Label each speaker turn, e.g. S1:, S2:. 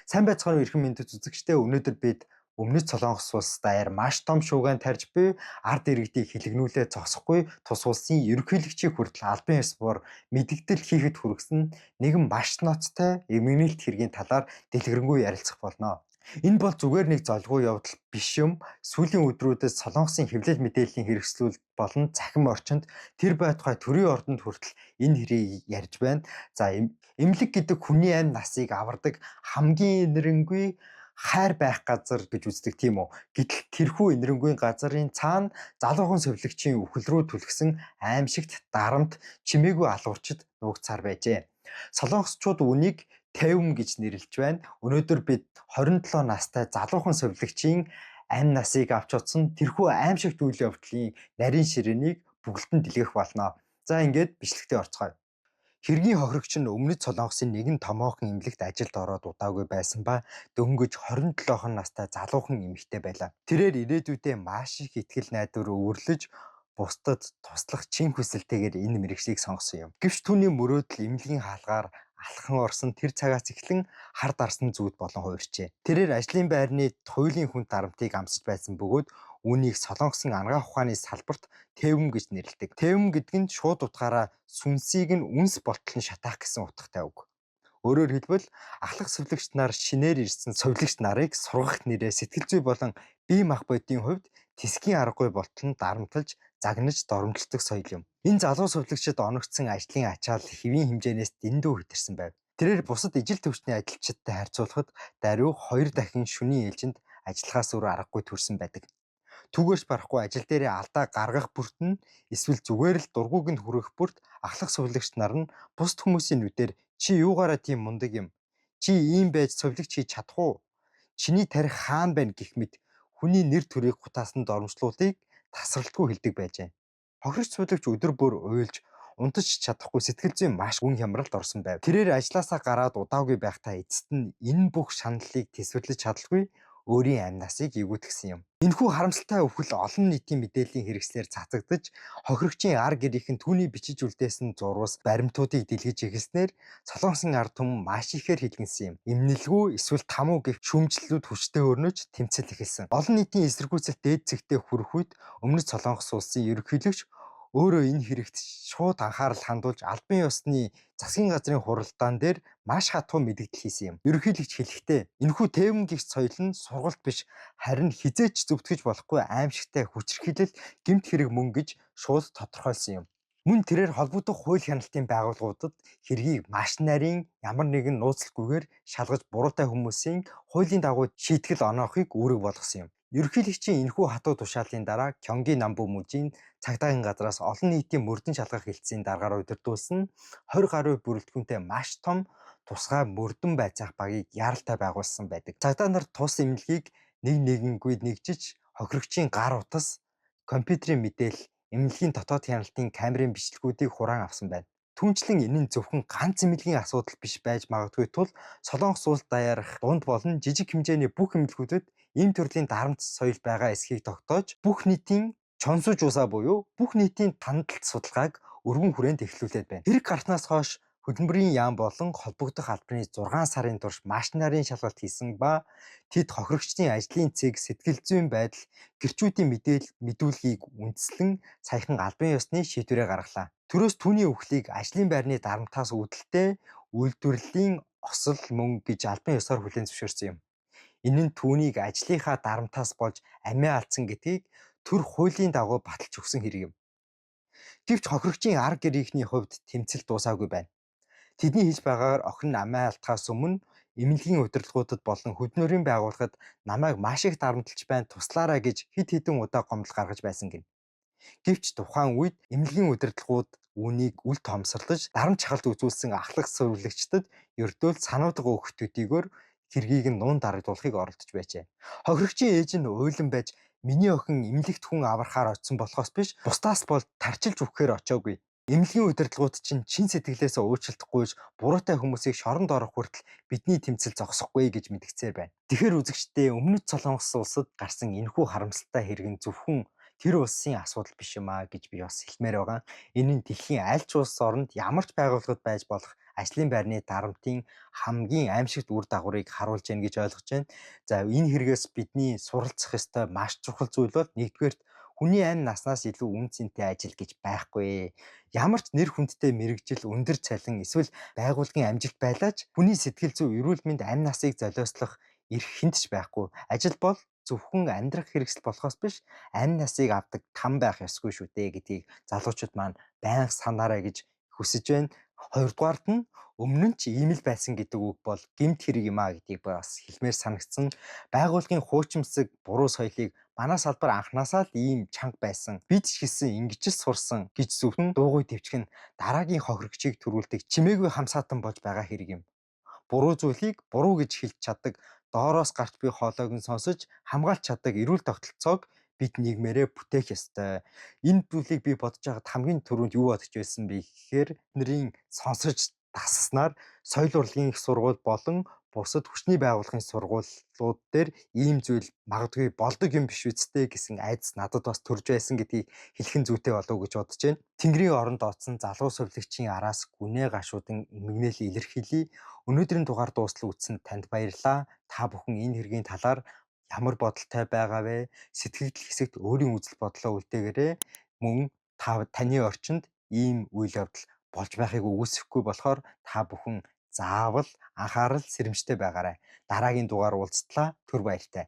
S1: Сайн байцгаана уу эрхэм мэдээ үзэгчдээ. Өнөөдөр бид Өмнөд Солонгос улс даяар маш том шуугиан тарьж буй ард иргэдийг хилэгнүүлээ зогсохгүй тус улсын ерөнхийлөгчийг хүртэл албан ёсоор мэдгдэл хийхэд хүргэсэн нэгэн маш ноцтой эмгэнэлт хэргийн талаар дэлгэрэнгүй ярилцах болно. Энэ бол зүгээр нэг золгүй явдал биш юм. Сүүлийн өдрүүдэд Солонгосын хэвлэл мэдээллийн хэрэгслүүл болон цахим орчинд тэр байтугай төрийн ордонд хүртэл энэ хэрийг ярьж байна. За эмнэлэг гэдэг хүний амь насыг авардаг хамгийн инэрэнгүй хайр байх газар гэж үздэг тийм үү. Гэтэл тэрхүү инэрэнгүй газрын цаана залуухан совилогчийн үхэл рүү түлхсэн аимшигт дарамт чимээгүй алуурчид нуугцаар байжээ. Солонгосчууд үнийг Тэвэм гэж нэрлэж байна. Өнөөдөр бид 27 настай залуухан совилогчийн амь насыг авч утсан тэрхүү аимшигт үйл явдлын нарийн ширээнийг бүгдэн дэлгэх болно. За ингээд бичлэгтээ орцгоё. Хэргийн хохирогч нь Өмнөд Солонгосын нэгэн томоохон эмнэлэгт ажилд ороод удаагүй байсан ба дөнгөж 27 настай залуухан эмэгтэй байлаа. Тэрээр ирээдүйдээ маш их ихтгэл найдвар өвөрлөж бусдад туслах чин хүсэлтэйгээр энэ мэргэжлийг сонгосон юм. Гэвч түүний мөрөөдөл эмнэлгийн хаалгаар алхан орсон тэр цагаас эхлэн хар дарсан зүйд болон хуурчээ. Тэрээр ажлын байрны туйлын хүнд дарамтыг амсаж байсан бөгөөд үүнийг Солонгосын анагаах ухааны салбарт Тэвэм гэж нэрлэдэг. Тэвэм гэдэг нь шууд утгаараа сүнсийг нь үнс болтол нь шатаах гэсэн утгатай үг. Өөрөөр хэлбэл ахлах совилогч нар шинээр ирсэн совилогч нарыг сургах нэрээ сэтгэл зүй болон бие махбодын хувьд тэсгийн аргагүй болтол нь дарамтлаж загнаж доромжилдог соёл юм. Энэ залуу совилогчид оногдсон ажлын ачаал хэвийн хэмжээнээс дэндүү хэтэрсэн байв. Тэрээр бусад ижил төвчний ажилчидтай харьцуулахад даруй 2 дахин шөнийн ээлжинд ажиллахаас өөр аргагүй төрсэн байдаг. Түгээрч барахгүй ажил дээрээ алдаа гаргах бүрт нь эсвэл зүгээр л дургүйг нь хүргэх бүрт ахлах совилогч нар нь бусд хүмүүсийн нүдээр чи юугаараа тийм мундаг юм? Чи ийм байж совилогч хийж чадах уу? Чиний тарих хаана байна гэх мэт хүний нэр төрийг гутаасан доромжлуулыг тасралтгүй хэлдэг байжээ. Хохирогч суулгч өдөр бүр уйлж унтаж чадахгүй сэтгэл зүйн маш гүн хямралд орсон байв. Тэрээр ажлаасаа гараад удаагүй байхдаа эцэст нь энэ бүх шаналлыг тэсвэрлэж чадалгүй өөрийн амь насыг эвгүүтгсэн юм. Энэхүү харамсалтай өвхөл олон нийтийн мэдээллийн хэрэгслээр цацагдж, хохирогчийн ар гэрийнхэн түүний бичиж үлдээсэн зурвас баримтуудыг дэлгэж эхэлснээр Солонгосын ард түмэн маш ихээр хилгэнсэн юм. Эмнэлгүү эсвэл тамуу гэх шүүмжлэлүүд хүчтэй өрнөж тэмцэл эхэлсэн. Олон нийтийн эсэргүүцэлт дээд зэгтээ хүрэх үед Өмнөд Солонгос улсын ерөнхийлөгч өөрөө энэ хэрэгт шууд анхаарал хандуулж албан ёсны засгийн газрын хуралдаан дээр маш хатуу мэдээлэл хийсэн юм. Ерөнхийлөгч хэлэхдээ энэхүү Тэвэм гихч соёл нь сургалт биш харин хизээч зөвтгөж болохгүй аимшигтай хүчирхийлэл гэмт хэрэг мөн гэж шууд тодорхойлсон юм. Мөн тэрээр холбогдох хууль хяналтын байгууллагуудад хэргийг маш нарийн ямар нэгэн нууцлалгүйгээр шалгаж буруутай хүмүүсийн хуулийн дагуу шийтгэл оноохыг үүрэг болгосон юм. Ерөнхийлөгчийн энэхүү хатуу тушаалын дараа Кёнги Намбу мужийн цагдаагийн газраас олон нийтийн мөрдөн шалгах хэлтсийн дараагаар удирдуулсан 20 гаруй бүрэлдэхүүнтэй маш том тусгай мөрдөн байцаах багийг яаралтай байгуулсан байдаг. Цагдаа нар тус эмнэлгийг нэг нэгэнгүй нэгжиж хохирогчийн гар утас, компьютерийн мэдээлэл, эмнэлгийн дотоод хяналтын камерын бичлэгүүдийг хураан авсан байна. Түүнчлэн энэ нь зөвхөн ганц эмнэлгийн асуудал биш байж магадгүй тул Солонгос улс даяарх дунд болон жижиг хэмжээний бүх эмнэлгүүдэд ийм төрлийн дарамт соёл байгаа эсхийг тогтоож бүх нийтийн чонсож усаа буюу бүх нийтийн тандалт судалгааг өргөн хүрээнд эхлүүлээд байна. Хэрэг гарснаас хойш хөдөлмөрийн яам болон холбогдох албаны 6 сарын турш маш нарийн шалгалт хийсэн ба тэд хохирогчдын ажлын цэг, сэтгэл зүйн байдал, гэрчүүдийн мэдүүлгийг үндэслэн саяхан албан ёсны шийдвэрээ гаргалаа. Төрөөс түүний өвхлийг ажлын байрны дарамтаас үүдэлтэй үйлдвэрлэлийн осол мөн гэж албан ёсоор хүлээн зөвшөөрсөн юм. Энэ нь түүнийг ажлынхаа дарамтаас болж амиа алдсан гэдгийг төр хуулийн дагуу баталж өгсөн хэрэг юм. Гэвч хохирогчийн ар гэрийнхний хувьд тэмцэл дуусаагүй байна. Тэдний хийж байгаагаар охин амиа алдахаас өмнө эмнэлгийн удирдлагуудад болон хөдөлмөрийн байгууллагад намайг маш их дарамтлаж байна, туслаарай гэж хэд хэдэн удаа гомдол гаргаж байсан гин. Гэвч тухайн үед эмнэлгийн удирдлагууд үүнийг үл томсорлож дарамт чахалт үзүүлсэн ахлах сувилагчдад ердөөл сануудаг өгөх төдийгөөр хэргийг нь нуун дарагдуулахыг оролдож байжээ. Хохирогчийн ээж нь уйлан байж миний охин эмнэлэгт хүн аврахаар очсон болохоос биш бусдаас бол тарчилж өгөхээр очоогүй. Эмнэлгийн удирдлагууд чинь чин сэтгэлээсээ уучлалтгүйж буруутай хүмүүсийг шоронд орох хүртэл бидний тэмцэл зогсохгүй гэж мэдгцээр байна. Тэгэхээр үзэгчдээ Өмнөд Солонгос улсад гарсан энэхүү харамсалтай хэрэг нь зөвхөн тэр улсын асуудал биш юм аа гэж би бас хэлмээр байгаа. Энэ нь дэлхийн аль ч улс оронд ямар ч байгууллагад байж болох ажлын байрны дарамтын хамгийн аимшигт үр дагаврыг харуулж байна гэж ойлгож байна. За энэ хэрэгээс бидний суралцах ёстой маш чухал зүйл бол нэгдүгээрт хүний амь наснаас илүү үн цэнтэй ажил гэж байхгүй. Ямар ч нэр хүндтэй мэрэгжил, өндөр цалин эсвэл байгууллагын амжилт байлаач хүний сэтгэл зүй, эрүүл мэнд, амь насыг золиослох эрх хүнд ч байхгүй. Ажил бол зөвхөн амьдрах хэрэгсэл болохоос биш, амь насыг авдаг там байх ёсгүй шүү дээ гэдгийг залуучууд маань байнга санаарай гэж хүсэж байна. Хоёрдугаарт нь өмнө нь ч ийм л байсан гэдэг үг бол гэмт хэрэг юм а гэдгийг бас хэлмээр санагдсан. Байгууллагын хуучимсаг, буруу соёлыг манай салбар анханасаа л ийм чанга байсан. Бид ч гэсэн ингэж л сурсан гэж зөвхөн дуугүй төвчгөн дараагийн хохирогчийг төрүүлдэг чимээгүй хамсаатан болж байгаа хэрэг юм. Буруу зүйлийг буруу гэж хэлж чаддаг, доороос гарч буй хоолойг нь сонсож хамгаалж чаддаг эрүүл тогтолцоог бид нийгмээрээ бүтээх ёстой. Энэ зүйлийг би бодож байхад хамгийн түрүүнд юу бодож байсан бэ гэхээр бидний сонсож дасснаар соёл урлагийн их сургууль болон бусад хүчний байгууллагын сургуулиуд дээр ийм зүйл магадгүй болдог юм биш үсттэй гэсэн айдас надад бас төрж байсан гэдгийг хэлэх нь зүйтэй болов уу гэж бодож байна. Тэнгэрийн оронд дооцсон залуу сувлагчийн араас гүнээ гашуудан эмгэнэл илэрхийлье. Өнөөдрийн дугаар дуустал үзсэнд танд баярлалаа. Та бүхэн энэ хэргийн талаар ямар бодолтой байгаа вэ? Сэтгэгдэл хэсэгт өөрийн үзэл бодлоо үлдээгээрэй. Мөн таны орчинд ийм үйл явдал болж байхыг үгүйсэхгүй болохоор та бүхэн заавал анхаарал сэрэмжтэй байгаарай. Дараагийн дугаар уулзтлаа. Түр баяртай.